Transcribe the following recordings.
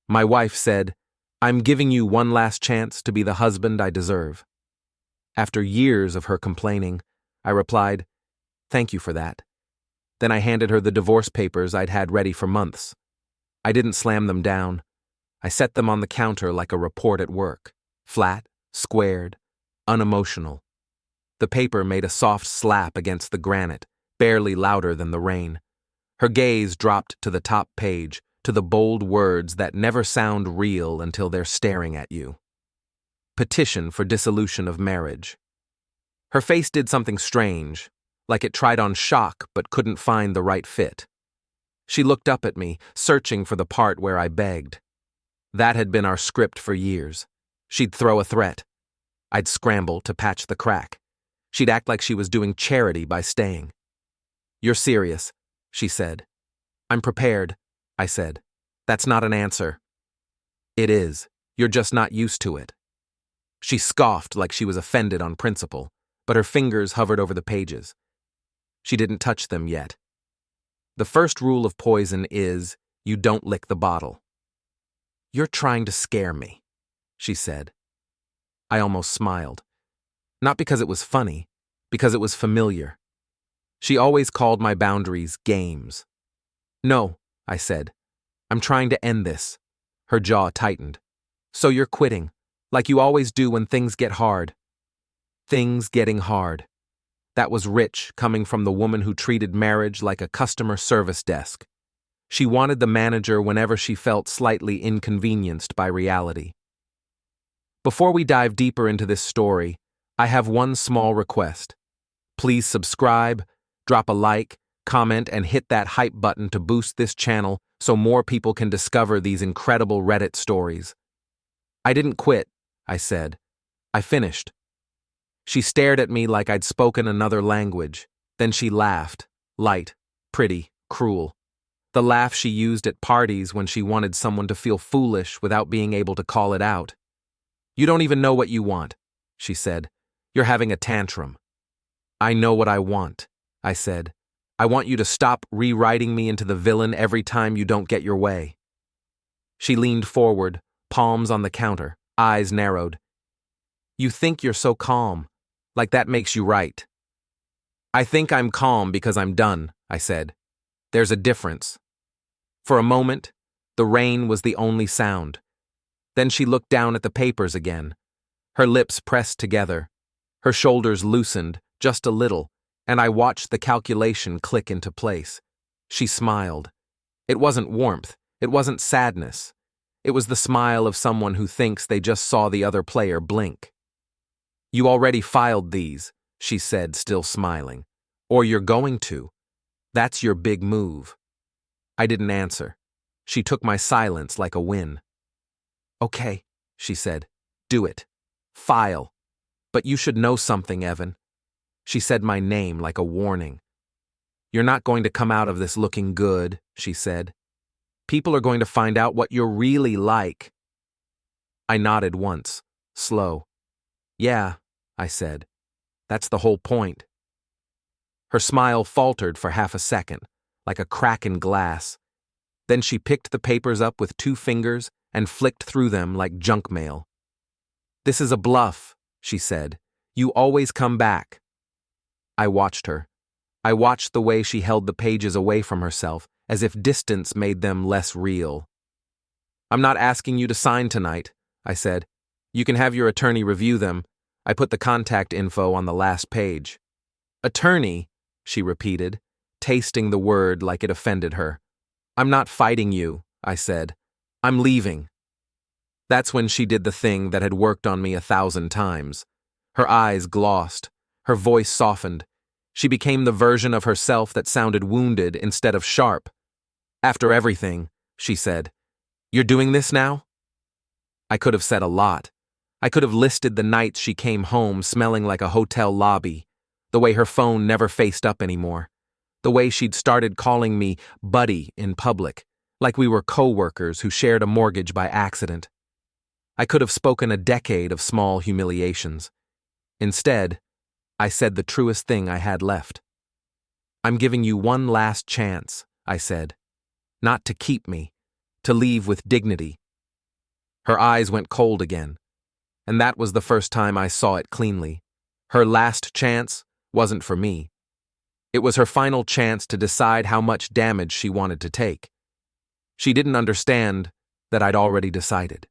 My wife said, "I'm giving you one last chance to be the husband I deserve." After years of her complaining, I replied, "Thank you for that." Then I handed her the divorce papers I'd had ready for months. I didn't slam them down. I set them on the counter like a report at work, flat, squared, unemotional. The paper made a soft slap against the granite, barely louder than the rain. Her gaze dropped to the top page, to the bold words that never sound real until they're staring at you. Petition for dissolution of marriage. Her face did something strange, like it tried on shock but couldn't find the right fit. She looked up at me, searching for the part where I begged. That had been our script for years. She'd throw a threat. I'd scramble to patch the crack. She'd act like she was doing charity by staying. "You're serious," she said. "I'm prepared," I said. "That's not an answer." "It is. You're just not used to it." She scoffed like she was offended on principle, but her fingers hovered over the pages. She didn't touch them yet. The first rule of poison is, you don't lick the bottle. "You're trying to scare me," she said. I almost smiled. Not because it was funny, because it was familiar. She always called my boundaries games. "No," I said. "I'm trying to end this." Her jaw tightened. "So you're quitting, like you always do when things get hard." Things getting hard. That was rich, coming from the woman who treated marriage like a customer service desk. She wanted the manager whenever she felt slightly inconvenienced by reality. Before we dive deeper into this story, I have one small request. Please subscribe, drop a like, comment, and hit that hype button to boost this channel so more people can discover these incredible Reddit stories. "I didn't quit," I said. "I finished." She stared at me like I'd spoken another language. Then she laughed, light, pretty, cruel. The laugh she used at parties when she wanted someone to feel foolish without being able to call it out. "You don't even know what you want," she said. "You're having a tantrum." "I know what I want," I said. "I want you to stop rewriting me into the villain every time you don't get your way." She leaned forward, palms on the counter, eyes narrowed. "You think you're so calm, like that makes you right." "I think I'm calm because I'm done," I said. "There's a difference." For a moment, the rain was the only sound. Then she looked down at the papers again. Her lips pressed together. Her shoulders loosened, just a little, and I watched the calculation click into place. She smiled. It wasn't warmth. It wasn't sadness. It was the smile of someone who thinks they just saw the other player blink. "You already filed these," she said, still smiling. "Or you're going to. That's your big move." I didn't answer. She took my silence like a win. "Okay," she said. "Do it. File. But you should know something, Evan." She said my name like a warning. "You're not going to come out of this looking good," she said. "People are going to find out what you're really like." I nodded once, slow. "Yeah," I said. "That's the whole point." Her smile faltered for half a second, like a crack in glass. Then she picked the papers up with 2 fingers and flicked through them like junk mail. "This is a bluff," she said. "You always come back." I watched her. I watched the way she held the pages away from herself, as if distance made them less real. "I'm not asking you to sign tonight," I said. "You can have your attorney review them." I put the contact info on the last page. "Attorney," she repeated, tasting the word like it offended her. "I'm not fighting you," I said. "I'm leaving." That's when she did the thing that had worked on me 1,000 times. Her eyes glossed. Her voice softened. She became the version of herself that sounded wounded instead of sharp. "After everything," she said. "You're doing this now?" I could have said a lot. I could have listed the nights she came home smelling like a hotel lobby, the way her phone never faced up anymore, the way she'd started calling me buddy in public, like we were co-workers who shared a mortgage by accident. I could have spoken a decade of small humiliations. Instead, I said the truest thing I had left. "I'm giving you one last chance," I said. "Not to keep me, to leave with dignity, Her eyes went cold again, and that was the first time I saw it cleanly. Her last chance wasn't for me. It was her final chance to decide how much damage she wanted to take. She didn't understand that I'd already decided.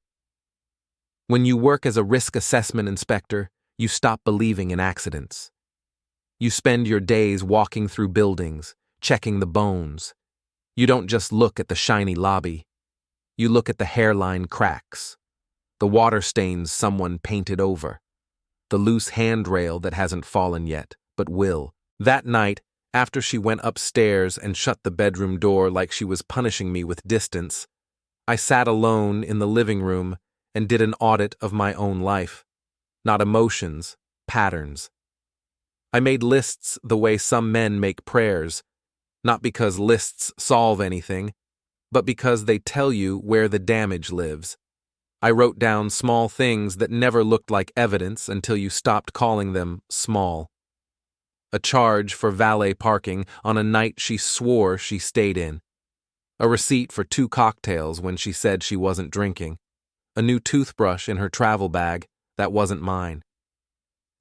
When you work as a risk assessment inspector, you stop believing in accidents. You spend your days walking through buildings, checking the bones. You don't just look at the shiny lobby. You look at the hairline cracks, the water stains someone painted over, the loose handrail that hasn't fallen yet, but will. That night, after she went upstairs and shut the bedroom door like she was punishing me with distance, I sat alone in the living room and did an audit of my own life. Not emotions, patterns. I made lists the way some men make prayers, not because lists solve anything, but because they tell you where the damage lives. I wrote down small things that never looked like evidence until you stopped calling them small. A charge for valet parking on a night she swore she stayed in. A receipt for 2 cocktails when she said she wasn't drinking. A new toothbrush in her travel bag that wasn't mine.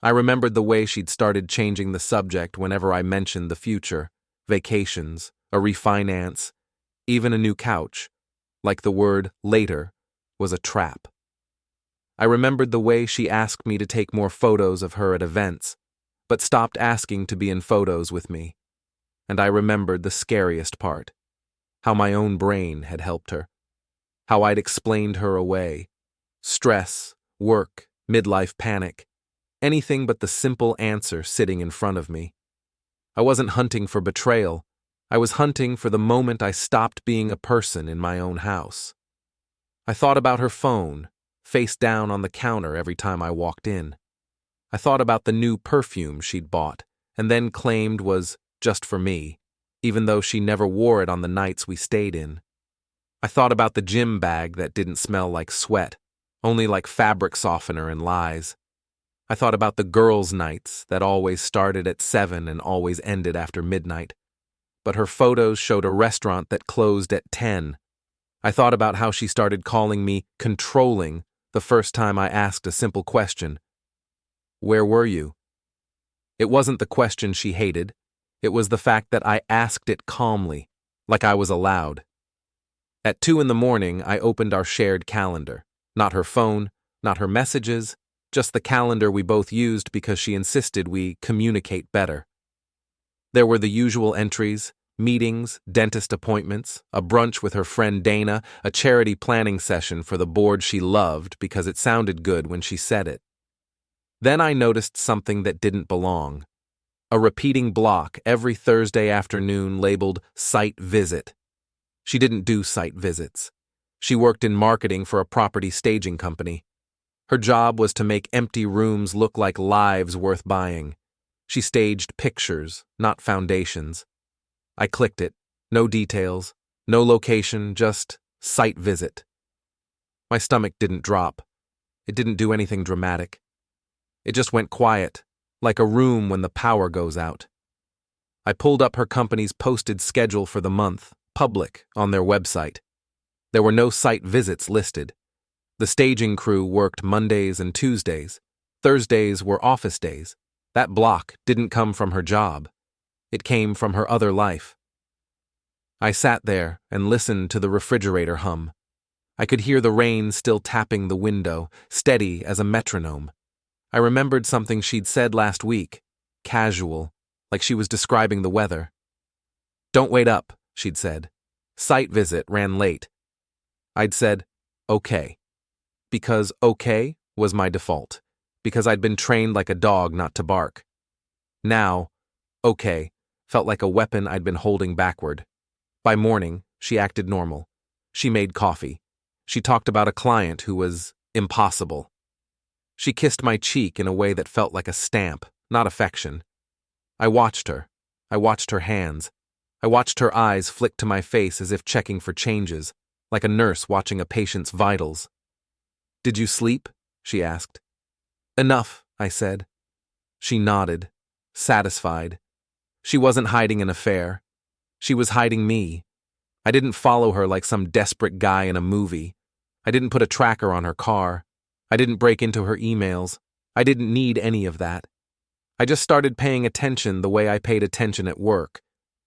I remembered the way she'd started changing the subject whenever I mentioned the future, vacations, a refinance, even a new couch, like the word later was a trap. I remembered the way she asked me to take more photos of her at events, but stopped asking to be in photos with me. And I remembered the scariest part, how my own brain had helped her, how I'd explained her away. Stress, work, midlife panic, anything but the simple answer sitting in front of me. I wasn't hunting for betrayal. I was hunting for the moment I stopped being a person in my own house. I thought about her phone, face down on the counter every time I walked in. I thought about the new perfume she'd bought and then claimed was just for me, even though she never wore it on the nights we stayed in. I thought about the gym bag that didn't smell like sweat, only like fabric softener and lies. I thought about the girls' nights that always started at 7 and always ended after midnight. But her photos showed a restaurant that closed at 10. I thought about how she started calling me controlling the first time I asked a simple question. Where were you? It wasn't the question she hated. It was the fact that I asked it calmly, like I was allowed. At 2 in the morning, I opened our shared calendar. Not her phone, not her messages, just the calendar we both used because she insisted we communicate better. There were the usual entries, meetings, dentist appointments, a brunch with her friend Dana, a charity planning session for the board she loved because it sounded good when she said it. Then I noticed something that didn't belong. A repeating block every Thursday afternoon labeled site visit. She didn't do site visits. She worked in marketing for a property staging company. Her job was to make empty rooms look like lives worth buying. She staged pictures, not foundations. I clicked it. No details, no location, just site visit. My stomach didn't drop. It didn't do anything dramatic. It just went quiet, like a room when the power goes out. I pulled up her company's posted schedule for the month, public, on their website. There were no site visits listed. The staging crew worked Mondays and Tuesdays. Thursdays were office days. That block didn't come from her job. It came from her other life. I sat there and listened to the refrigerator hum. I could hear the rain still tapping the window, steady as a metronome. I remembered something she'd said last week, casual, like she was describing the weather. "Don't wait up," she'd said. "Site visit ran late." I'd said, "Okay." Because okay was my default, because I'd been trained like a dog not to bark. Now, okay felt like a weapon I'd been holding backward. By morning, she acted normal. She made coffee. She talked about a client who was impossible. She kissed my cheek in a way that felt like a stamp, not affection. I watched her. I watched her hands. I watched her eyes flick to my face as if checking for changes, like a nurse watching a patient's vitals. "Did you sleep?" she asked. "Enough," I said. She nodded, satisfied. She wasn't hiding an affair. She was hiding me. I didn't follow her like some desperate guy in a movie. I didn't put a tracker on her car. I didn't break into her emails. I didn't need any of that. I just started paying attention the way I paid attention at work,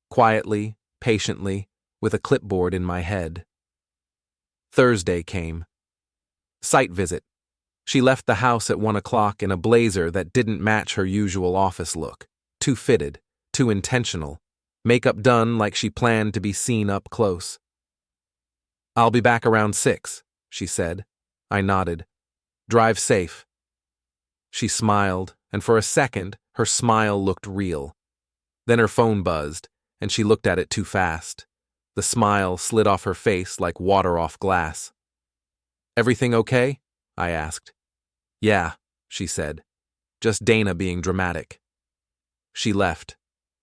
quietly, patiently, with a clipboard in my head. Thursday came. Site visit. She left the house at 1 o'clock in a blazer that didn't match her usual office look. Too fitted, too intentional. Makeup done like she planned to be seen up close. "I'll be back around 6, she said. I nodded. "Drive safe." She smiled, and for a second, her smile looked real. Then her phone buzzed, and she looked at it too fast. The smile slid off her face like water off glass. "Everything okay?" I asked. "Yeah," she said. "Just Dana being dramatic." She left.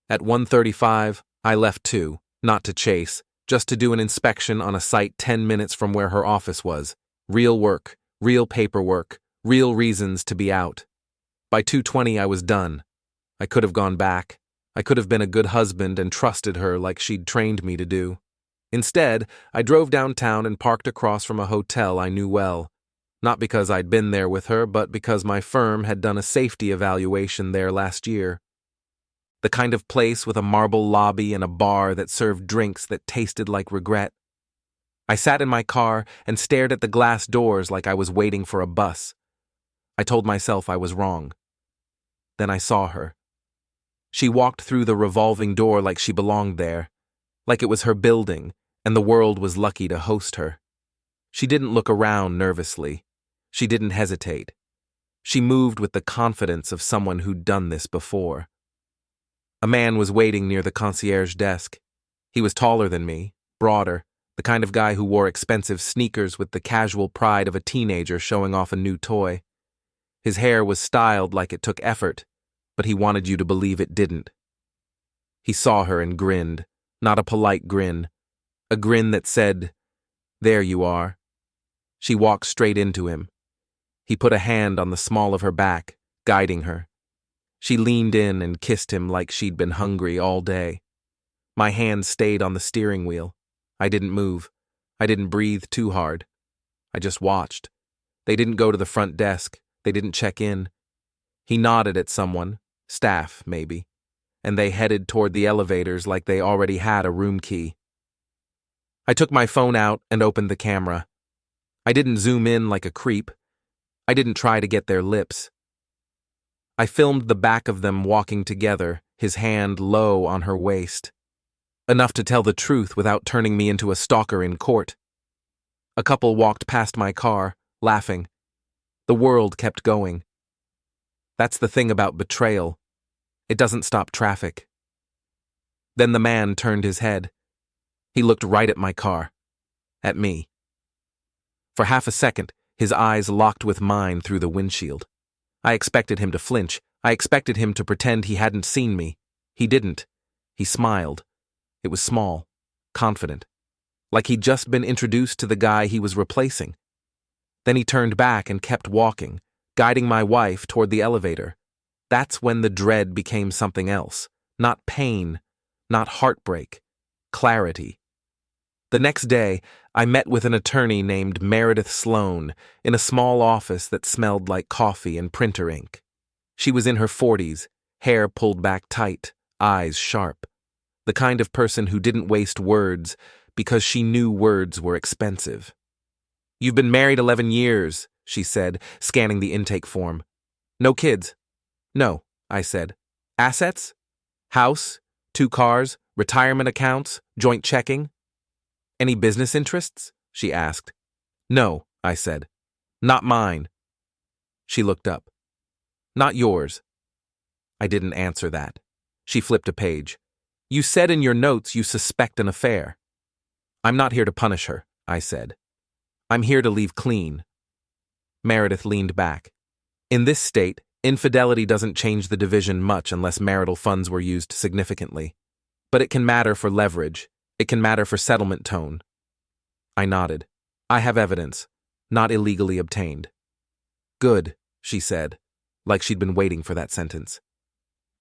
At 1:35, I left too, not to chase, just to do an inspection on a site 10 minutes from where her office was. Real work, real paperwork, real reasons to be out. By 2:20 I was done. I could have gone back. I could have been a good husband and trusted her like she'd trained me to do. Instead, I drove downtown and parked across from a hotel I knew well. Not because I'd been there with her, but because my firm had done a safety evaluation there last year. The kind of place with a marble lobby and a bar that served drinks that tasted like regret. I sat in my car and stared at the glass doors like I was waiting for a bus. I told myself I was wrong. Then I saw her. She walked through the revolving door like she belonged there, like it was her building, and the world was lucky to host her. She didn't look around nervously. She didn't hesitate. She moved with the confidence of someone who'd done this before. A man was waiting near the concierge desk. He was taller than me, broader, the kind of guy who wore expensive sneakers with the casual pride of a teenager showing off a new toy. His hair was styled like it took effort, but he wanted you to believe it didn't. He saw her and grinned, not a polite grin, a grin that said, "There you are." She walked straight into him. He put a hand on the small of her back, guiding her. She leaned in and kissed him like she'd been hungry all day. My hand stayed on the steering wheel. I didn't move. I didn't breathe too hard. I just watched. They didn't go to the front desk. They didn't check in. He nodded at someone, staff maybe, and they headed toward the elevators like they already had a room key. I took my phone out and opened the camera. I didn't zoom in like a creep. I didn't try to get their lips. I filmed the back of them walking together, his hand low on her waist. Enough to tell the truth without turning me into a stalker in court. A couple walked past my car, laughing. The world kept going. That's the thing about betrayal. It doesn't stop traffic. Then the man turned his head. He looked right at my car. At me. For half a second, his eyes locked with mine through the windshield. I expected him to flinch. I expected him to pretend he hadn't seen me. He didn't. He smiled. It was small, confident, like he'd just been introduced to the guy he was replacing. Then he turned back and kept walking, guiding my wife toward the elevator. That's when the dread became something else. Not pain, not heartbreak, clarity. The next day, I met with an attorney named Meredith Sloan in a small office that smelled like coffee and printer ink. She was in her 40s, hair pulled back tight, eyes sharp. The kind of person who didn't waste words because she knew words were expensive. "You've been married 11 years, she said, scanning the intake form. "No kids?" "No," I said. "Assets? House, 2 cars, retirement accounts, joint checking?" "Any business interests?" she asked. "No," I said. "Not mine." She looked up. "Not yours." I didn't answer that. She flipped a page. "You said in your notes you suspect an affair." "I'm not here to punish her," I said. "I'm here to leave clean." Meredith leaned back. "In this state, infidelity doesn't change the division much unless marital funds were used significantly. But it can matter for leverage. It can matter for settlement tone." I nodded. "I have evidence, not illegally obtained." "Good," she said, like she'd been waiting for that sentence.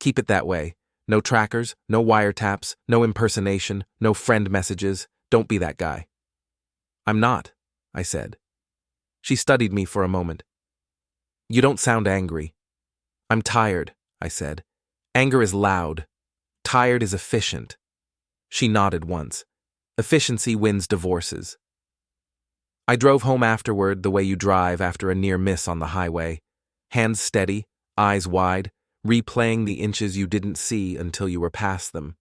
"Keep it that way. No trackers, no wiretaps, no impersonation, no friend messages. Don't be that guy." "I'm not," I said. She studied me for a moment. You don't sound angry. I'm tired, I said. Anger is loud. Tired is efficient. She nodded once. Efficiency wins divorces. I drove home afterward the way you drive after a near miss on the highway. Hands steady, eyes wide, replaying the inches you didn't see until you were past them.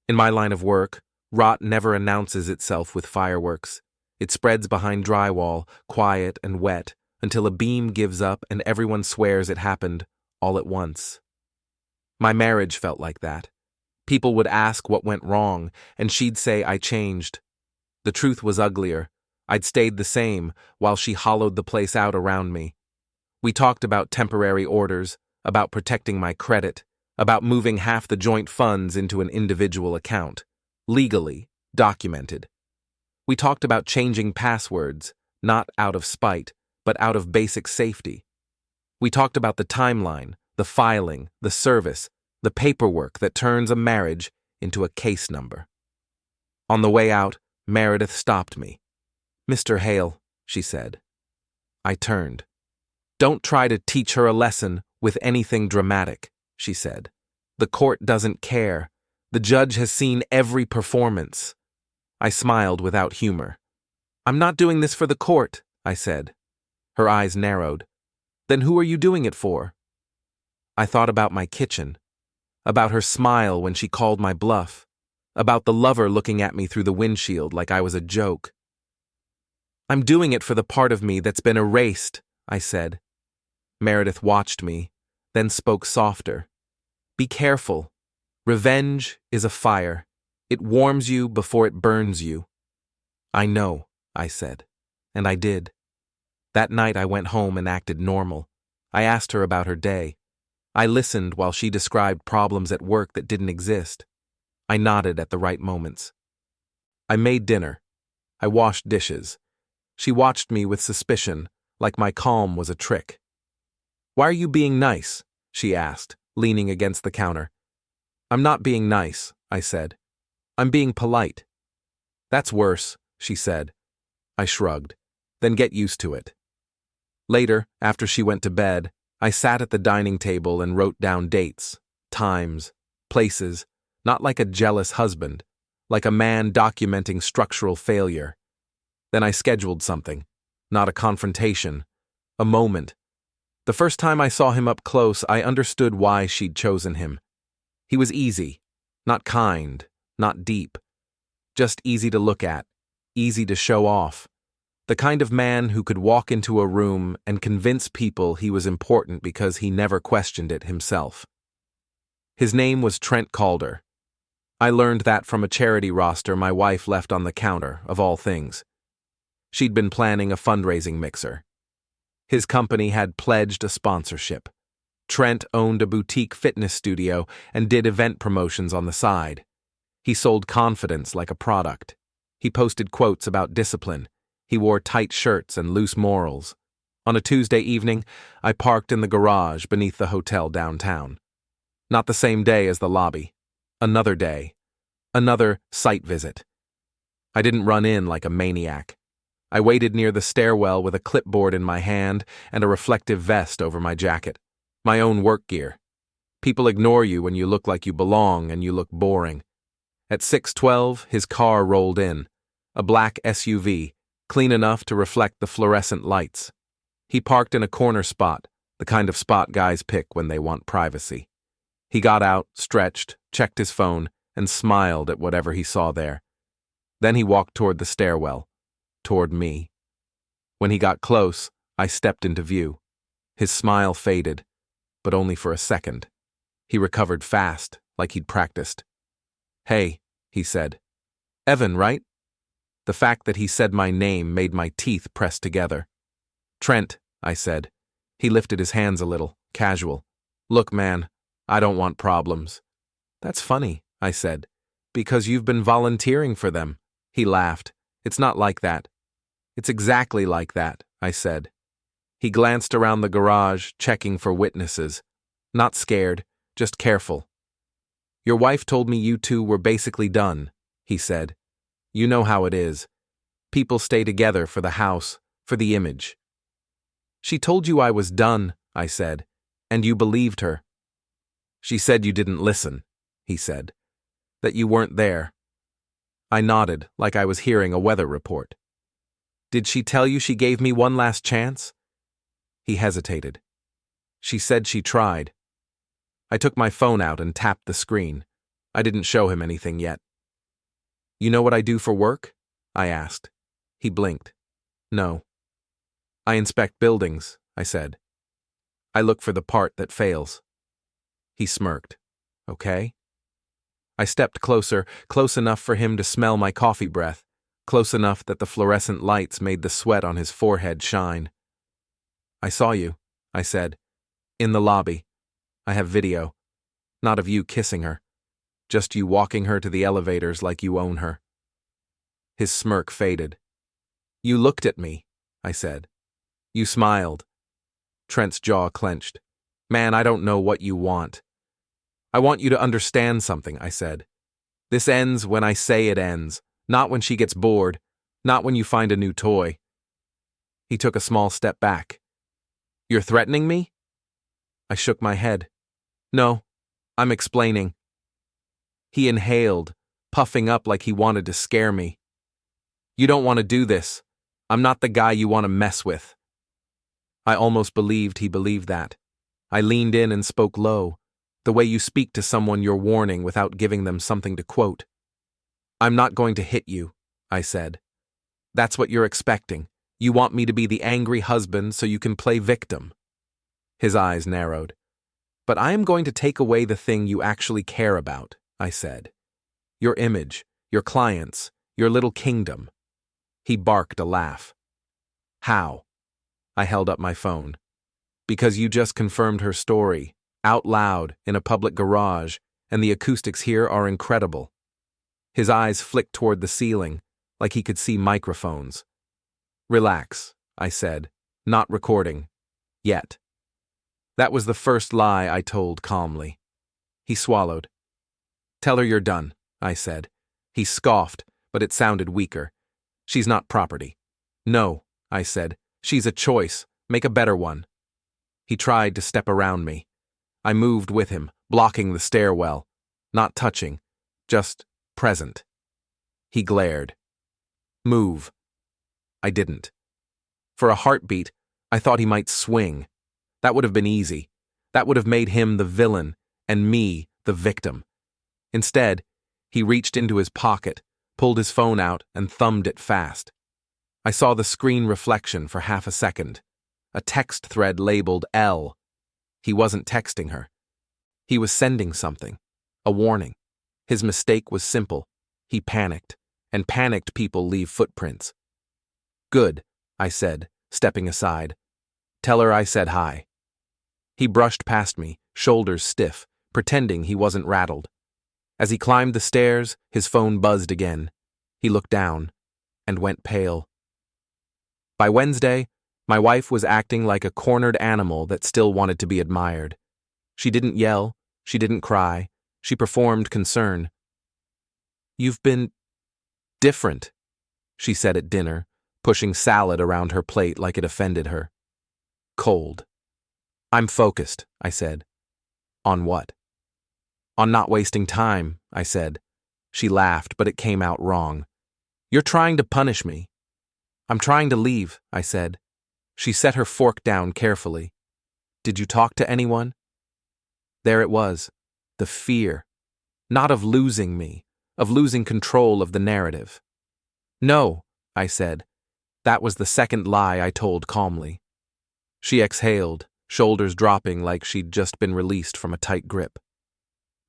In my line of work, rot never announces itself with fireworks. It spreads behind drywall, quiet and wet, until a beam gives up and everyone swears it happened all at once. My marriage felt like that. People would ask what went wrong, and she'd say I changed. The truth was uglier. I'd stayed the same while she hollowed the place out around me. We talked about temporary orders, about protecting my credit, about moving half the joint funds into an individual account, legally, documented. We talked about changing passwords, not out of spite, but out of basic safety. We talked about the timeline, the filing, the service, the paperwork that turns a marriage into a case number. On the way out, Meredith stopped me. "Mr. Hale," she said. I turned. "Don't try to teach her a lesson with anything dramatic," she said. "The court doesn't care. The judge has seen every performance." I smiled without humor. "I'm not doing this for the court," I said. Her eyes narrowed. "Then who are you doing it for?" I thought about my kitchen, about her smile when she called my bluff, about the lover looking at me through the windshield like I was a joke. "I'm doing it for the part of me that's been erased," I said. Meredith watched me, then spoke softer. "Be careful. Revenge is a fire. It warms you before it burns you." "I know," I said, and I did. That night I went home and acted normal. I asked her about her day. I listened while she described problems at work that didn't exist. I nodded at the right moments. I made dinner. I washed dishes. She watched me with suspicion, like my calm was a trick. "Why are you being nice?" she asked, leaning against the counter. "I'm not being nice," I said. "I'm being polite." "That's worse," she said. I shrugged. "Then get used to it." Later, after she went to bed, I sat at the dining table and wrote down dates, times, places, not like a jealous husband, like a man documenting structural failure. Then I scheduled something, not a confrontation, a moment. The first time I saw him up close, I understood why she'd chosen him. He was easy, not kind, not deep, just easy to look at, easy to show off. The kind of man who could walk into a room and convince people he was important because he never questioned it himself. His name was Trent Calder. I learned that from a charity roster my wife left on the counter, of all things. She'd been planning a fundraising mixer. His company had pledged a sponsorship. Trent owned a boutique fitness studio and did event promotions on the side. He sold confidence like a product. He posted quotes about discipline. He wore tight shirts and loose morals. On a Tuesday evening, I parked in the garage beneath the hotel downtown. Not the same day as the lobby. Another day. Another site visit. I didn't run in like a maniac. I waited near the stairwell with a clipboard in my hand and a reflective vest over my jacket. My own work gear. People ignore you when you look like you belong and you look boring. At 6:12, his car rolled in. A black SUV. Clean enough to reflect the fluorescent lights. He parked in a corner spot, the kind of spot guys pick when they want privacy. He got out, stretched, checked his phone, and smiled at whatever he saw there. Then he walked toward the stairwell, toward me. When he got close, I stepped into view. His smile faded, but only for a second. He recovered fast, like he'd practiced. "Hey," he said. "Evan, right?" The fact that he said my name made my teeth press together. "Trent," I said. He lifted his hands a little, casual. "Look, man, I don't want problems." "That's funny," I said, "because you've been volunteering for them." He laughed. "It's not like that." "It's exactly like that," I said. He glanced around the garage, checking for witnesses. Not scared, just careful. "Your wife told me you two were basically done," he said. "You know how it is. People stay together for the house, For the image. She told you I was done, I said, and you believed her. She said you didn't listen, he said, that you weren't there. I nodded like I was hearing a weather report. Did she tell you she gave me one last chance? He hesitated. She said she tried. I took my phone out and tapped the screen. I didn't show him anything yet. You know what I do for work? I asked. He blinked. No. I inspect buildings, I said. I look for the part that fails. He smirked. Okay. I stepped closer, close enough for him to smell my coffee breath, close enough that the fluorescent lights made the sweat on his forehead shine. I saw you, I said. In the lobby. I have video. Not of you kissing her. Just you walking her to the elevators like you own her. His smirk faded. You looked at me, I said. You smiled. Trent's jaw clenched. Man, I don't know what you want. I want you to understand something, I said. This ends when I say it ends, not when she gets bored, not when you find a new toy. He took a small step back. You're threatening me? I shook my head. No, I'm explaining. He inhaled, puffing up like he wanted to scare me. You don't want to do this. I'm not the guy you want to mess with. I almost believed he believed that. I leaned in and spoke low, the way you speak to someone you're warning without giving them something to quote. I'm not going to hit you, I said. That's what you're expecting. You want me to be the angry husband so you can play victim. His eyes narrowed. But I am going to take away the thing you actually care about, I said. Your image, your clients, your little kingdom. He barked a laugh. How? I held up my phone. Because you just confirmed her story, out loud, in a public garage, and the acoustics here are incredible. His eyes flicked toward the ceiling, like he could see microphones. Relax, I said, not recording. Yet. That was the first lie I told calmly. He swallowed. Tell her you're done, I said. He scoffed, but it sounded weaker. She's not property. No, I said. She's a choice. Make a better one. He tried to step around me. I moved with him, blocking the stairwell. Not touching, just present. He glared. Move. I didn't. For a heartbeat, I thought he might swing. That would have been easy. That would have made him the villain, and me the victim. Instead, he reached into his pocket, pulled his phone out, and thumbed it fast. I saw the screen reflection for half a second. A text thread labeled L. He wasn't texting her. He was sending something. A warning. His mistake was simple. He panicked, and panicked people leave footprints. Good, I said, stepping aside. Tell her I said hi. He brushed past me, shoulders stiff, pretending he wasn't rattled. As he climbed the stairs, his phone buzzed again. He looked down and went pale. By Wednesday, my wife was acting like a cornered animal that still wanted to be admired. She didn't yell, she didn't cry, she performed concern. You've been different, she said at dinner, pushing salad around her plate like it offended her. Cold. I'm focused, I said. On what? On not wasting time, I said. She laughed, but it came out wrong. You're trying to punish me. I'm trying to leave, I said. She set her fork down carefully. Did you talk to anyone? There it was, the fear. Not of losing me, of losing control of the narrative. No, I said. That was the second lie I told calmly. She exhaled, shoulders dropping like she'd just been released from a tight grip.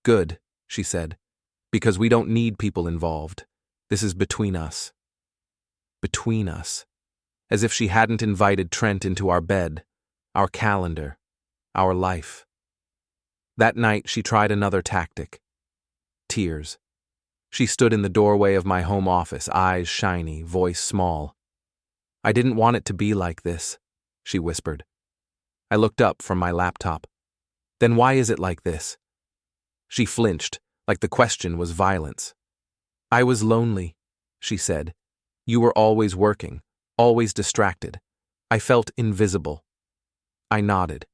Good, she said, because we don't need people involved. This is between us. Between us. As if she hadn't invited Trent into our bed, our calendar, our life. That night she tried another tactic. Tears. She stood in the doorway of my home office, eyes shiny, voice small. I didn't want it to be like this, she whispered. I looked up from my laptop. Then why is it like this? She flinched, like the question was violence. I was lonely, she said. You were always working, always distracted. I felt invisible. I nodded.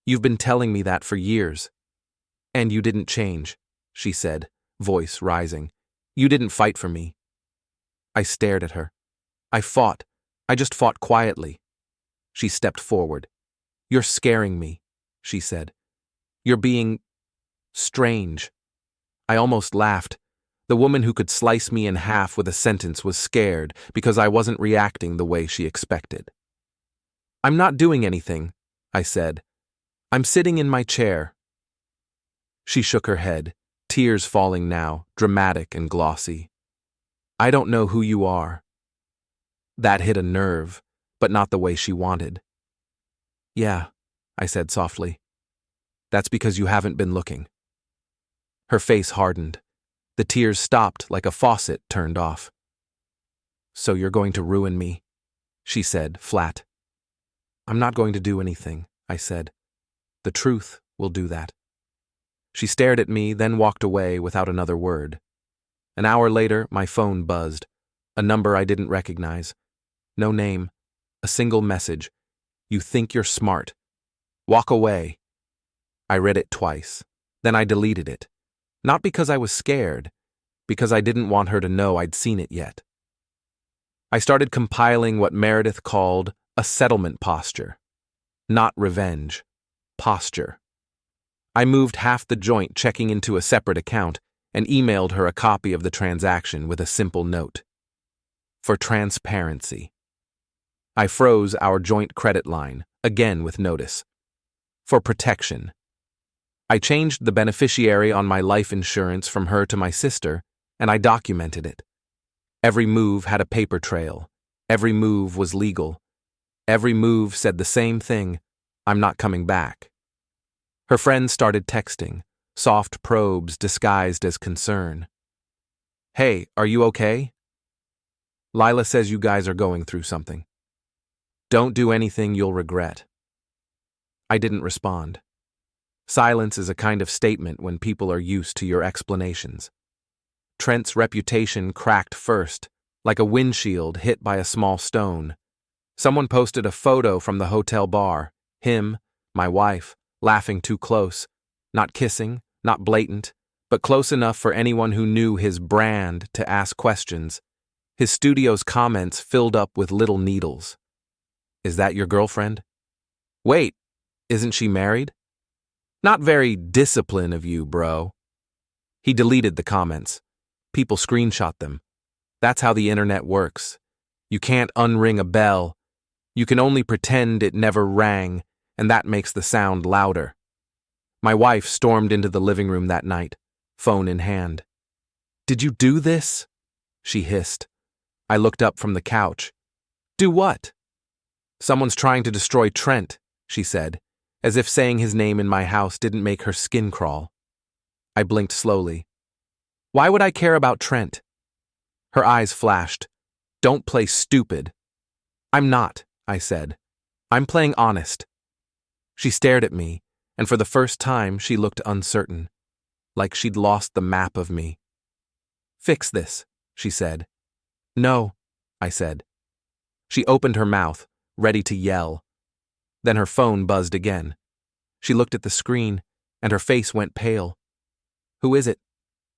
You've been telling me that for years. And you didn't change, she said, voice rising. You didn't fight for me. I stared at her. I fought. I just fought quietly. She stepped forward. You're scaring me, she said. You're being strange. I almost laughed. The woman who could slice me in half with a sentence was scared because I wasn't reacting the way she expected. I'm not doing anything, I said. I'm sitting in my chair. She shook her head, tears falling now, dramatic and glossy. I don't know who you are. That hit a nerve, but not the way she wanted. Yeah, I said softly. That's because you haven't been looking. Her face hardened. The tears stopped like a faucet turned off. So you're going to ruin me, she said, flat. I'm not going to do anything, I said. The truth will do that. She stared at me, then walked away without another word. An hour later, my phone buzzed. A number I didn't recognize. No name. A single message. You think you're smart. Walk away. I read it twice. Then I deleted it. Not because I was scared, because I didn't want her to know I'd seen it yet. I started compiling what Meredith called a settlement posture. Not revenge. Posture. I moved half the joint checking into a separate account and emailed her a copy of the transaction with a simple note. For transparency. I froze our joint credit line, again with notice. For protection. I changed the beneficiary on my life insurance from her to my sister, and I documented it. Every move had a paper trail. Every move was legal. Every move said the same thing, I'm not coming back. Her friends started texting, soft probes disguised as concern. Hey, are you okay? Lila says you guys are going through something. Don't do anything you'll regret. I didn't respond. Silence is a kind of statement when people are used to your explanations. Trent's reputation cracked first, like a windshield hit by a small stone. Someone posted a photo from the hotel bar, him, my wife, laughing too close, not kissing, not blatant, but close enough for anyone who knew his brand to ask questions. His studio's comments filled up with little needles. Is that your girlfriend? Wait, isn't she married? Not very disciplined of you, bro. He deleted the comments. People screenshot them. That's how the internet works. You can't unring a bell. You can only pretend it never rang, and that makes the sound louder. My wife stormed into the living room that night, phone in hand. Did you do this? She hissed. I looked up from the couch. Do what? Someone's trying to destroy Trent, she said, as if saying his name in my house didn't make her skin crawl. I blinked slowly. Why would I care about Trent? Her eyes flashed. Don't play stupid. I'm not, I said. I'm playing honest. She stared at me, and for the first time she looked uncertain, like she'd lost the map of me. Fix this, she said. No, I said. She opened her mouth, ready to yell. Then her phone buzzed again. She looked at the screen, and her face went pale. Who is it?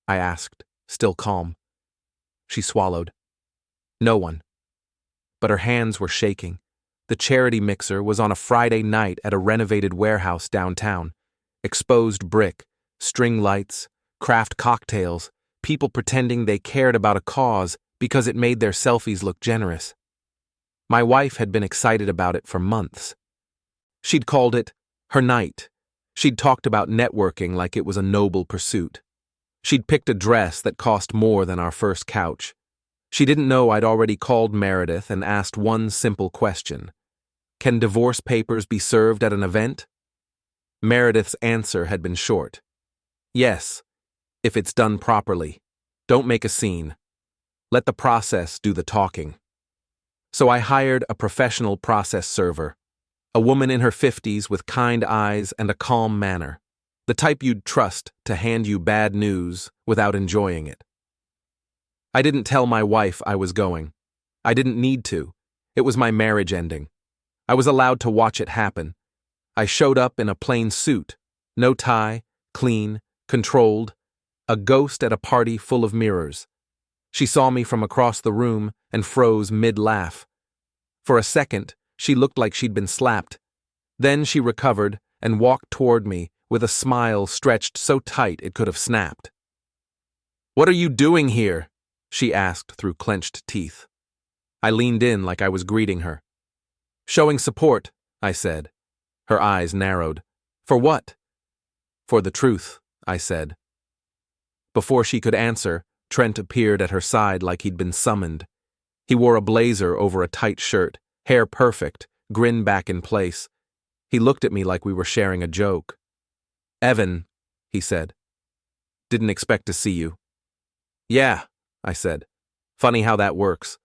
I asked, still calm. She swallowed. No one. But her hands were shaking. The charity mixer was on a Friday night at a renovated warehouse downtown. Exposed brick, string lights, craft cocktails, people pretending they cared about a cause because it made their selfies look generous. My wife had been excited about it for months. She'd called it her night. She'd talked about networking like it was a noble pursuit. She'd picked a dress that cost more than our first couch. She didn't know I'd already called Meredith and asked one simple question. Can divorce papers be served at an event? Meredith's answer had been short. Yes, if it's done properly. Don't make a scene. Let the process do the talking. So I hired a professional process server, a woman in her 50s with kind eyes and a calm manner, the type you'd trust to hand you bad news without enjoying it. I didn't tell my wife I was going. I didn't need to. It was my marriage ending. I was allowed to watch it happen. I showed up in a plain suit, no tie, clean, controlled, a ghost at a party full of mirrors. She saw me from across the room and froze mid-laugh. For a second, she looked like she'd been slapped. Then she recovered and walked toward me with a smile stretched so tight it could have snapped. "What are you doing here?" she asked through clenched teeth. I leaned in like I was greeting her. "Showing support," I said. Her eyes narrowed. "For what?" "For the truth," I said. Before she could answer, Trent appeared at her side like he'd been summoned. He wore a blazer over a tight shirt, hair perfect, grin back in place. He looked at me like we were sharing a joke. "Evan," he said. "Didn't expect to see you." "Yeah," I said. "Funny how that works."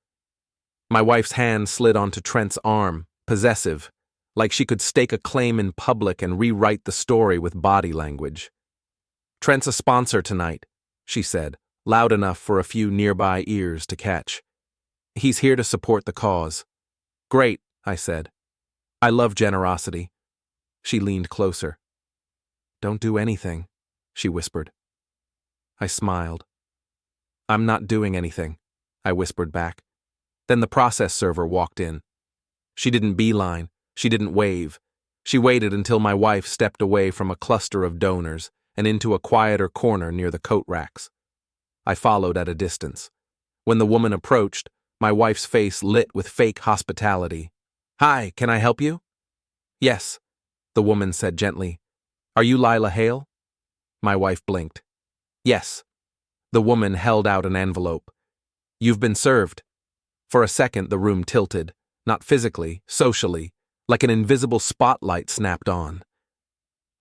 My wife's hand slid onto Trent's arm, possessive, like she could stake a claim in public and rewrite the story with body language. "Trent's a sponsor tonight," she said, loud enough for a few nearby ears to catch. "He's here to support the cause." "Great," I said. "I love generosity." She leaned closer. "Don't do anything," she whispered. I smiled. "I'm not doing anything," I whispered back. Then the process server walked in. She didn't beeline, she didn't wave. She waited until my wife stepped away from a cluster of donors and into a quieter corner near the coat racks. I followed at a distance. When the woman approached, my wife's face lit with fake hospitality. "Hi, can I help you?" "Yes," the woman said gently. "Are you Lila Hale?" My wife blinked. "Yes." The woman held out an envelope. "You've been served." For a second, the room tilted, not physically, socially, like an invisible spotlight snapped on.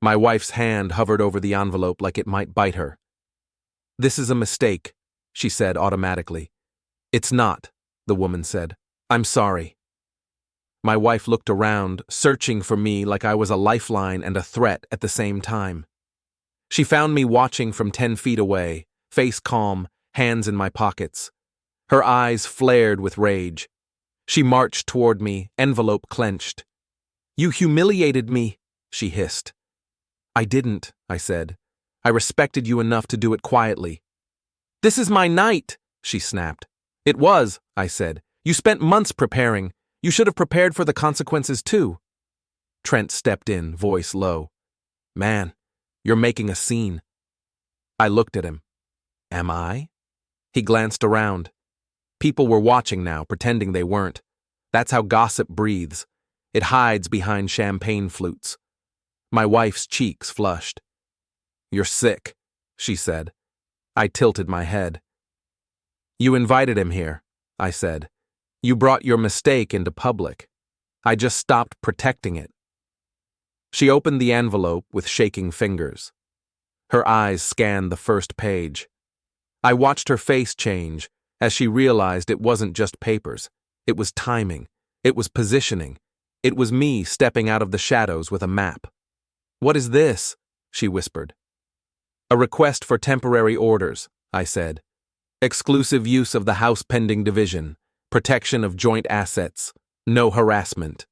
My wife's hand hovered over the envelope like it might bite her. "This is a mistake," she said automatically. "It's not," the woman said. "I'm sorry." My wife looked around, searching for me like I was a lifeline and a threat at the same time. She found me watching from 10 feet away, face calm, hands in my pockets. Her eyes flared with rage. She marched toward me, envelope clenched. "You humiliated me," she hissed. "I didn't," I said. "I respected you enough to do it quietly." "This is my night," she snapped. "It was," I said. "You spent months preparing. You should have prepared for the consequences too." Trent stepped in, voice low. "Man, you're making a scene." I looked at him. "Am I?" He glanced around. People were watching now, pretending they weren't. That's how gossip breathes. It hides behind champagne flutes. My wife's cheeks flushed. "You're sick," she said. I tilted my head. "You invited him here," I said. "You brought your mistake into public. I just stopped protecting it." She opened the envelope with shaking fingers. Her eyes scanned the first page. I watched her face change as she realized it wasn't just papers. It was timing. It was positioning. It was me stepping out of the shadows with a map. "What is this?" she whispered. "A request for temporary orders," I said. "Exclusive use of the house pending division. Protection of joint assets. No harassment."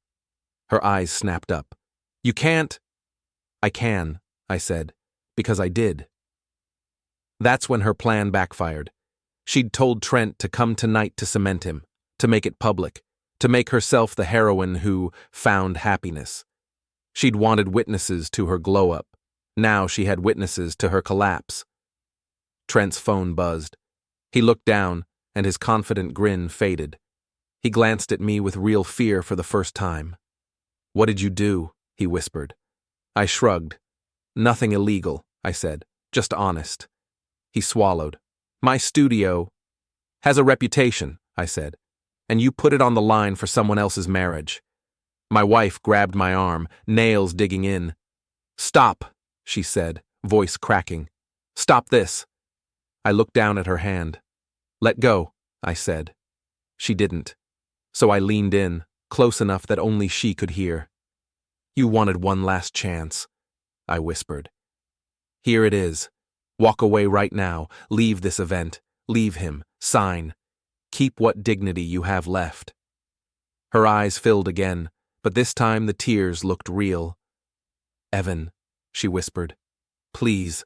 Her eyes snapped up. "You can't." "I can," I said, "because I did." That's when her plan backfired. She'd told Trent to come tonight to cement him, to make it public, to make herself the heroine who found happiness. She'd wanted witnesses to her glow-up. Now she had witnesses to her collapse. Trent's phone buzzed. He looked down, and his confident grin faded. He glanced at me with real fear for the first time. "What did you do?" he whispered. I shrugged. "Nothing illegal," I said, "just honest." He swallowed. "My studio has a reputation," I said, "and you put it on the line for someone else's marriage." My wife grabbed my arm, nails digging in. "Stop," she said, voice cracking. "Stop this." I looked down at her hand. "Let go," I said. She didn't. So I leaned in, close enough that only she could hear. "You wanted one last chance," I whispered. "Here it is. Walk away right now. Leave this event. Leave him. Sign. Keep what dignity you have left." Her eyes filled again, but this time the tears looked real. "Evan," she whispered. "Please."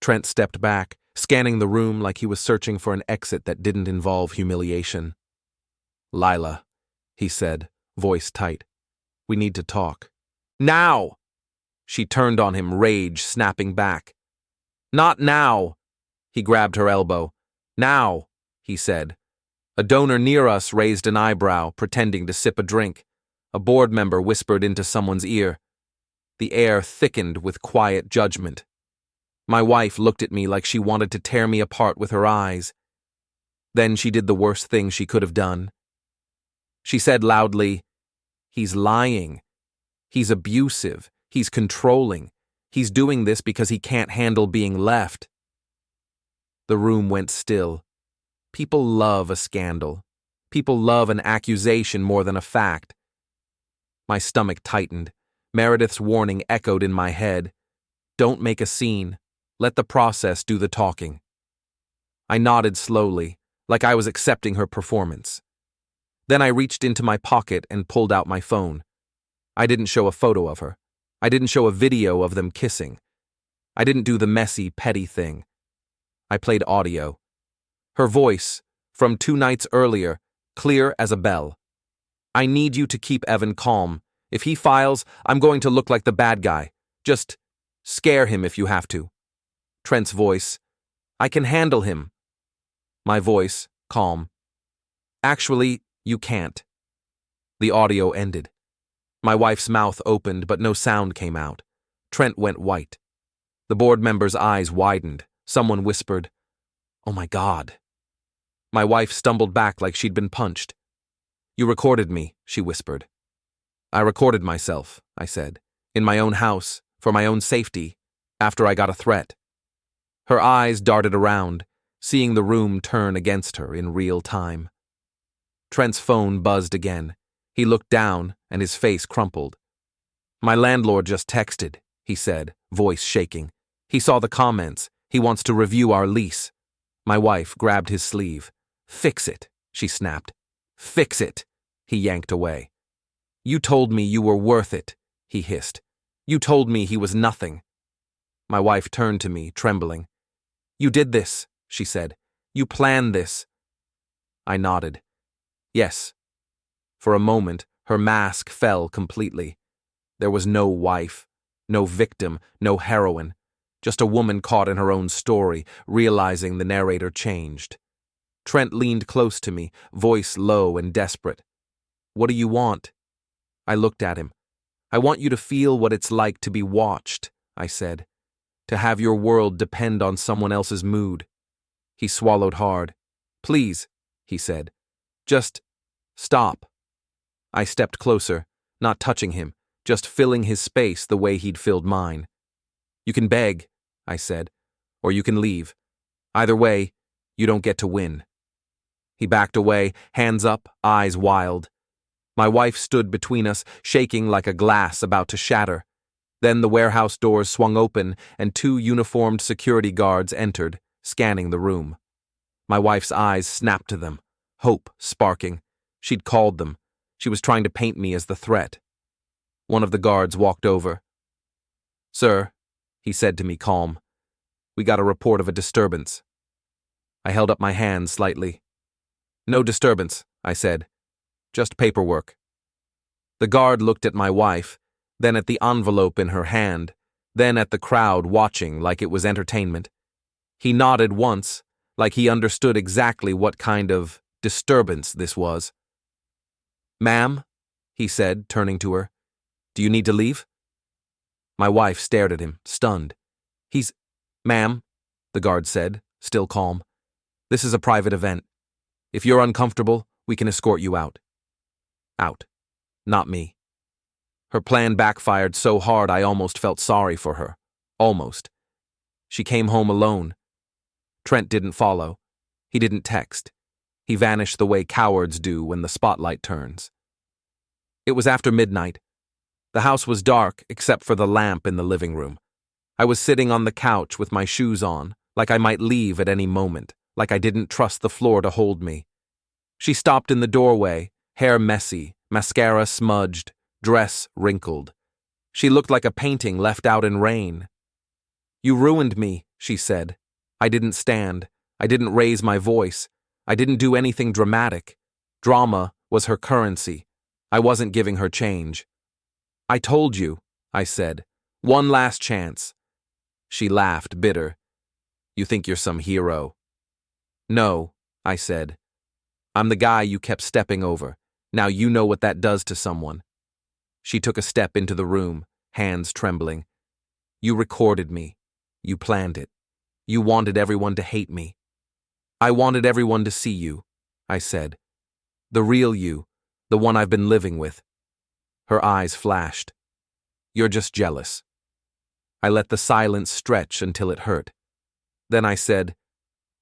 Trent stepped back, scanning the room like he was searching for an exit that didn't involve humiliation. "Lila," he said, voice tight. "We need to talk." "Now!" She turned on him, rage snapping back. "Not now!" He grabbed her elbow. "Now!" he said. A donor near us raised an eyebrow, pretending to sip a drink. A board member whispered into someone's ear. The air thickened with quiet judgment. My wife looked at me like she wanted to tear me apart with her eyes. Then she did the worst thing she could have done. She said loudly, "He's lying. He's abusive. He's controlling. He's doing this because he can't handle being left." The room went still. People love a scandal. People love an accusation more than a fact. My stomach tightened. Meredith's warning echoed in my head. Don't make a scene. Let the process do the talking. I nodded slowly, like I was accepting her performance. Then I reached into my pocket and pulled out my phone. I didn't show a photo of her. I didn't show a video of them kissing. I didn't do the messy, petty thing. I played audio. Her voice, from 2 nights earlier, clear as a bell. "I need you to keep Evan calm. If he files, I'm going to look like the bad guy. Just scare him if you have to." Trent's voice, "I can handle him." My voice, calm. "Actually, you can't." The audio ended. My wife's mouth opened, but no sound came out. Trent went white. The board member's eyes widened. Someone whispered, "Oh my God." My wife stumbled back like she'd been punched. "You recorded me," she whispered. "I recorded myself," I said, "in my own house, for my own safety, after I got a threat." Her eyes darted around, seeing the room turn against her in real time. Trent's phone buzzed again. He looked down, and his face crumpled. "My landlord just texted," he said, voice shaking. "He saw the comments. He wants to review our lease." My wife grabbed his sleeve. "Fix it," she snapped. "Fix it," he yanked away. "You told me you were worth it," he hissed. "You told me he was nothing." My wife turned to me, trembling. "You did this," she said. "You planned this." I nodded. "Yes." For a moment, her mask fell completely. There was no wife, no victim, no heroine, just a woman caught in her own story, realizing the narrator changed. Trent leaned close to me, voice low and desperate. "What do you want?" I looked at him. "I want you to feel what it's like to be watched," I said. "To have your world depend on someone else's mood." He swallowed hard. "Please," he said. "Just stop." I stepped closer, not touching him, just filling his space the way he'd filled mine. "You can beg," I said, "or you can leave. Either way, you don't get to win." He backed away, hands up, eyes wild. My wife stood between us, shaking like a glass about to shatter. Then the warehouse doors swung open and 2 uniformed security guards entered, scanning the room. My wife's eyes snapped to them, hope sparking. She'd called them. She was trying to paint me as the threat. One of the guards walked over. "Sir," he said to me calm, "we got a report of a disturbance." I held up my hand slightly. "No disturbance," I said. "Just paperwork." The guard looked at my wife, then at the envelope in her hand, then at the crowd watching like it was entertainment. He nodded once, like he understood exactly what kind of disturbance this was. "Ma'am," he said, turning to her, "do you need to leave?" My wife stared at him, stunned. "Ma'am," the guard said, still calm, "this is a private event. If you're uncomfortable, we can escort you out." Out. Not me. Her plan backfired so hard I almost felt sorry for her. Almost. She came home alone. Trent didn't follow. He didn't text. He vanished the way cowards do when the spotlight turns. It was after midnight. The house was dark except for the lamp in the living room. I was sitting on the couch with my shoes on, like I might leave at any moment, like I didn't trust the floor to hold me. She stopped in the doorway, hair messy, mascara smudged, dress wrinkled. She looked like a painting left out in rain. "You ruined me," she said. "I didn't stand. I didn't raise my voice. I didn't do anything dramatic. Drama was her currency. I wasn't giving her change." "I told you," I said. "One last chance." She laughed, bitter. "You think you're some hero." "No," I said. "I'm the guy you kept stepping over. Now you know what that does to someone." She took a step into the room, hands trembling. "You recorded me. You planned it. You wanted everyone to hate me." "I wanted everyone to see you," I said. "The real you, the one I've been living with." Her eyes flashed. "You're just jealous." I let the silence stretch until it hurt. Then I said,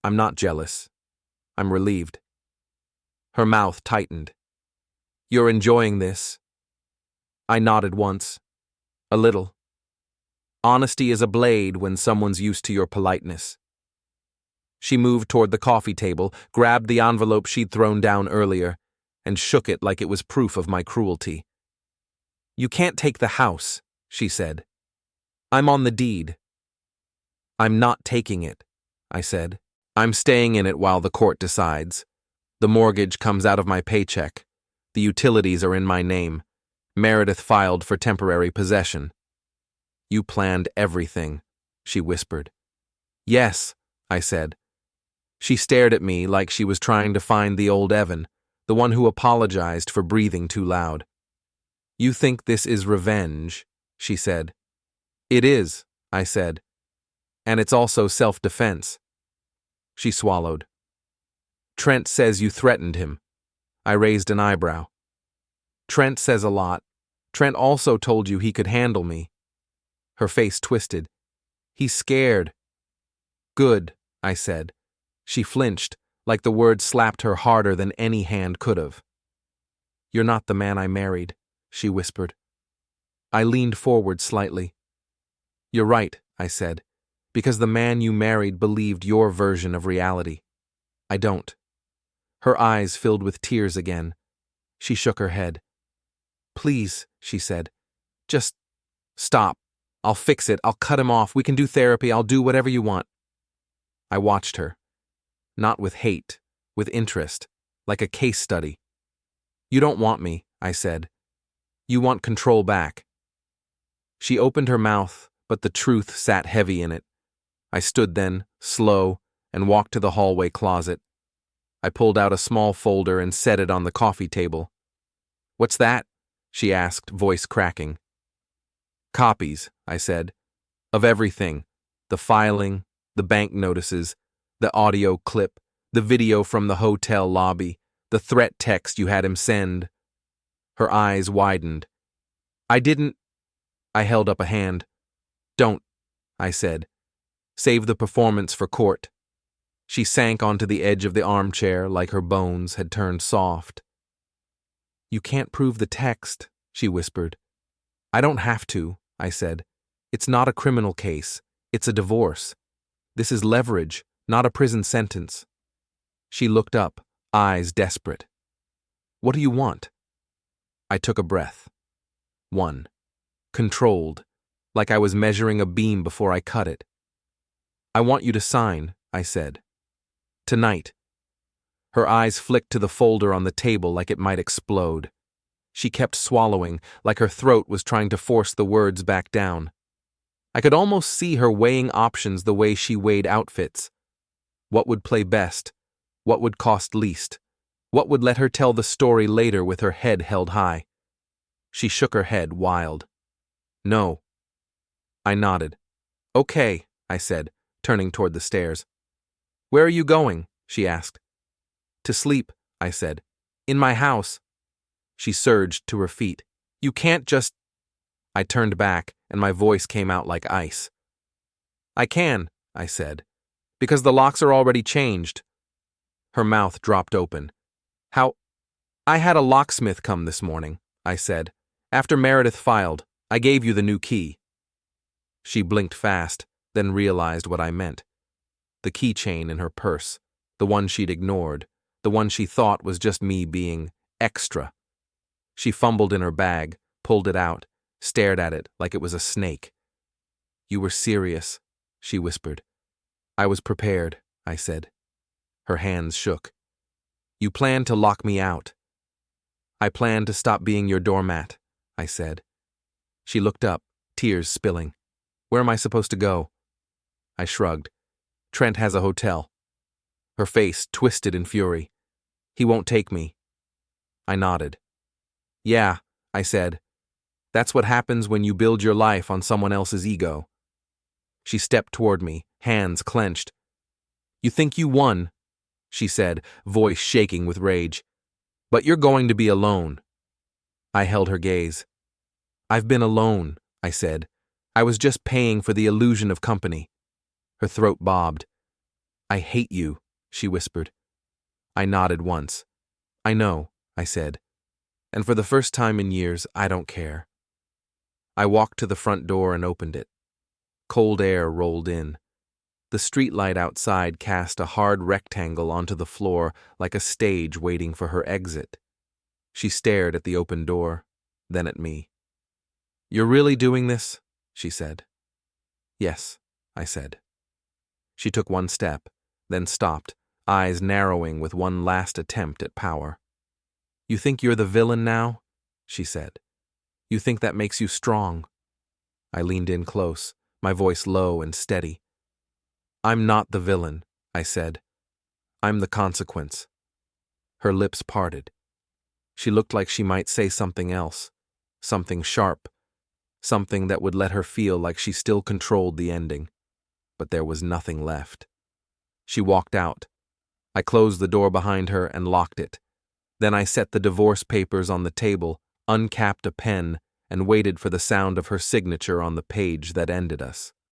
"I'm not jealous. I'm relieved." Her mouth tightened. "You're enjoying this?" I nodded once. "A little." Honesty is a blade when someone's used to your politeness. She moved toward the coffee table, grabbed the envelope she'd thrown down earlier, and shook it like it was proof of my cruelty. "You can't take the house," she said. "I'm on the deed." "I'm not taking it," I said. "I'm staying in it while the court decides. The mortgage comes out of my paycheck. The utilities are in my name. Meredith filed for temporary possession." "You planned everything," she whispered. "Yes," I said. She stared at me like she was trying to find the old Evan, the one who apologized for breathing too loud. "You think this is revenge," she said. "It is," I said. "And it's also self-defense." She swallowed. "Trent says you threatened him." I raised an eyebrow. "Trent says a lot. Trent also told you he could handle me." Her face twisted. "He's scared." "Good," I said. She flinched, like the word slapped her harder than any hand could have. "You're not the man I married," she whispered. I leaned forward slightly. "You're right," I said, "because the man you married believed your version of reality. I don't." Her eyes filled with tears again. She shook her head. "Please," she said, "just stop. I'll fix it. I'll cut him off. We can do therapy. I'll do whatever you want." I watched her. Not with hate, with interest, like a case study. "You don't want me," I said. "You want control back." She opened her mouth, but the truth sat heavy in it. I stood then, slow, and walked to the hallway closet. I pulled out a small folder and set it on the coffee table. "What's that?" she asked, voice cracking. "Copies," I said, "of everything. The filing, the bank notices, the audio clip, the video from the hotel lobby, the threat text you had him send." Her eyes widened. "I didn't—" I held up a hand. "Don't," I said. "Save the performance for court." She sank onto the edge of the armchair like her bones had turned soft. "You can't prove the text," she whispered. "I don't have to," I said. "It's not a criminal case. It's a divorce. This is leverage, not a prison sentence." She looked up, eyes desperate. "What do you want?" I took a breath. 1. Controlled, like I was measuring a beam before I cut it. "I want you to sign," I said. "Tonight." Her eyes flicked to the folder on the table like it might explode. She kept swallowing, like her throat was trying to force the words back down. I could almost see her weighing options the way she weighed outfits. What would play best? What would cost least? What would let her tell the story later with her head held high? She shook her head, wild. "No." I nodded. "Okay," I said, turning toward the stairs. "Where are you going?" she asked. "To sleep," I said. "In my house." She surged to her feet. "You can't just—" I turned back, and my voice came out like ice. "I can," I said, "because the locks are already changed." Her mouth dropped open. "How—" "I had a locksmith come this morning," I said. "After Meredith filed, I gave you the new key." She blinked fast, then realized what I meant. The keychain in her purse, the one she'd ignored, the one she thought was just me being extra. She fumbled in her bag, pulled it out, stared at it like it was a snake. "You were serious," she whispered. "I was prepared," I said. Her hands shook. "You planned to lock me out." "I planned to stop being your doormat," I said. She looked up, tears spilling. "Where am I supposed to go?" I shrugged. "Trent has a hotel." Her face twisted in fury. "He won't take me." I nodded. "Yeah," I said. "That's what happens when you build your life on someone else's ego." She stepped toward me, hands clenched. "You think you won," she said, voice shaking with rage. "But you're going to be alone." I held her gaze. "I've been alone," I said. "I was just paying for the illusion of company." Her throat bobbed. "I hate you," she whispered. I nodded once. "I know," I said. "And for the first time in years, I don't care." I walked to the front door and opened it. Cold air rolled in. The streetlight outside cast a hard rectangle onto the floor like a stage waiting for her exit. She stared at the open door, then at me. "You're really doing this?" she said. "Yes," I said. She took one step, then stopped, eyes narrowing with one last attempt at power. "You think you're the villain now?" she said. "You think that makes you strong?" I leaned in close, my voice low and steady. "I'm not the villain," I said. "I'm the consequence." Her lips parted. She looked like she might say something else, something sharp, something that would let her feel like she still controlled the ending. But there was nothing left. She walked out. I closed the door behind her and locked it. Then I set the divorce papers on the table, uncapped a pen, and waited for the sound of her signature on the page that ended us.